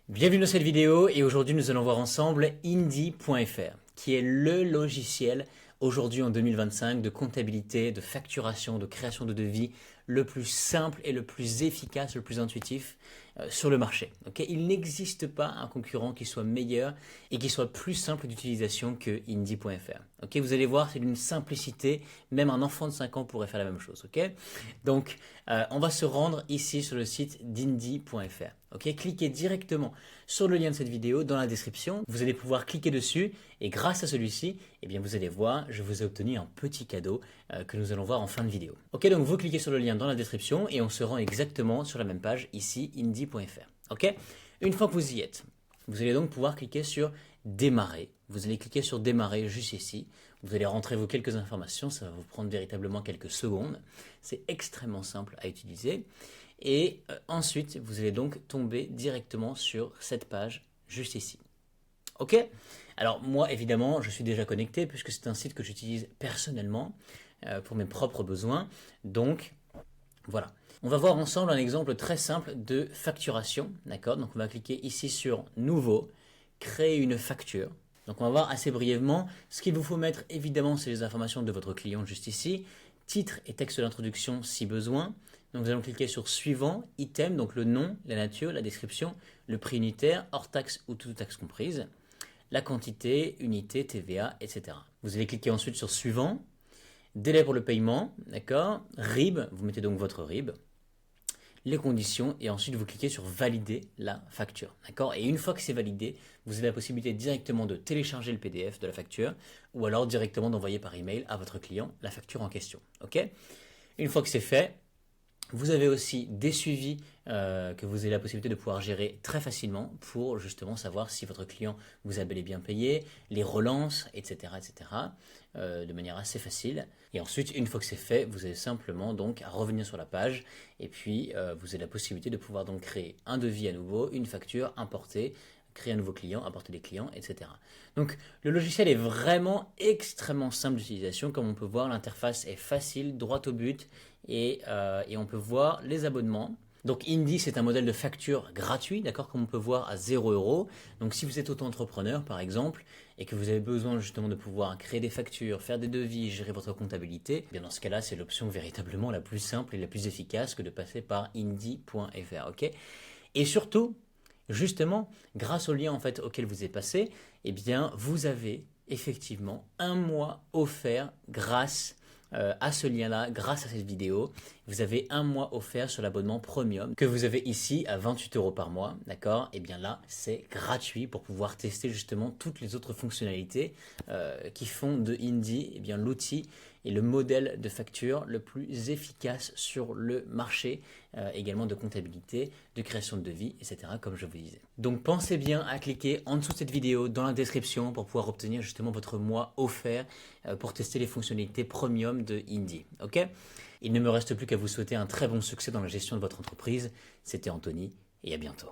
Bienvenue dans cette vidéo et aujourd'hui nous allons voir ensemble Indy.fr qui est le logiciel aujourd'hui en 2025 de comptabilité, de facturation, de création de devis le plus simple et le plus efficace, le plus intuitif sur le marché. Okay, il n'existe pas un concurrent qui soit meilleur et qui soit plus simple d'utilisation que Indy.fr. Okay, vous allez voir, c'est d'une simplicité, même un enfant de 5 ans pourrait faire la même chose. Okay, donc on va se rendre ici sur le site d'Indy.fr. Okay, cliquez directement sur le lien de cette vidéo dans la description. Vous allez pouvoir cliquer dessus et grâce à celui-ci, eh bien vous allez voir, je vous ai obtenu un petit cadeau que nous allons voir en fin de vidéo. Ok, donc vous cliquez sur le lien dans la description et on se rend exactement sur la même page ici, Indy.fr. Ok, une fois que vous y êtes, vous allez donc pouvoir cliquer sur démarrer. Vous allez cliquer sur démarrer juste ici. Vous allez rentrer vos quelques informations. Ça va vous prendre véritablement quelques secondes. C'est extrêmement simple à utiliser. Et ensuite, vous allez donc tomber directement sur cette page juste ici. Ok? Alors moi, évidemment, je suis déjà connecté puisque c'est un site que j'utilise personnellement pour mes propres besoins. Donc, voilà. On va voir ensemble un exemple très simple de facturation. D'accord? Donc, on va cliquer ici sur Nouveau, Créer une facture. Donc, on va voir assez brièvement. Ce qu'il vous faut mettre, évidemment, c'est les informations de votre client juste ici. Titre et texte d'introduction si besoin. Donc, nous allons cliquer sur Suivant, Item, donc le nom, la nature, la description, le prix unitaire, hors taxe ou toute taxe comprise, la quantité, unité, TVA, etc. Vous allez cliquer ensuite sur Suivant, délai pour le paiement, d'accord, RIB, vous mettez donc votre RIB, les conditions et ensuite vous cliquez sur valider la facture, d'accord. Et une fois que c'est validé, vous avez la possibilité directement de télécharger le PDF de la facture ou alors directement d'envoyer par email à votre client la facture en question, ok. Une fois que c'est fait, vous avez aussi des suivis que vous avez la possibilité de pouvoir gérer très facilement pour justement savoir si votre client vous a bel et bien payé, les relances, etc. De manière assez facile. Et ensuite, une fois que c'est fait, vous avez simplement donc à revenir sur la page et puis vous avez la possibilité de pouvoir donc créer un devis à nouveau, une facture, importer, créer un nouveau client, apporter des clients, etc. Donc le logiciel est vraiment extrêmement simple d'utilisation. Comme on peut voir, l'interface est facile, droite au but et on peut voir les abonnements. Donc Indy, c'est un modèle de facture gratuit, d'accord, comme on peut voir à 0 €. Donc si vous êtes auto-entrepreneur par exemple et que vous avez besoin justement de pouvoir créer des factures, faire des devis, gérer votre comptabilité, eh bien dans ce cas-là, c'est l'option véritablement la plus simple et la plus efficace que de passer par Indy.fr, ok. Et surtout, justement, grâce au lien en fait auquel vous êtes passé, eh bien vous avez effectivement un mois offert grâce à ce lien-là, grâce à cette vidéo. Vous avez un mois offert sur l'abonnement premium que vous avez ici à 28 € par mois, d'accord. Et bien là, c'est gratuit pour pouvoir tester justement toutes les autres fonctionnalités qui font de Indy eh bien l'outil et le modèle de facture le plus efficace sur le marché, également de comptabilité, de création de devis, etc. comme je vous disais. Donc pensez bien à cliquer en dessous de cette vidéo dans la description pour pouvoir obtenir justement votre mois offert pour tester les fonctionnalités premium de Indy. Ok? Il ne me reste plus qu'à vous souhaiter un très bon succès dans la gestion de votre entreprise. C'était Anthony et à bientôt.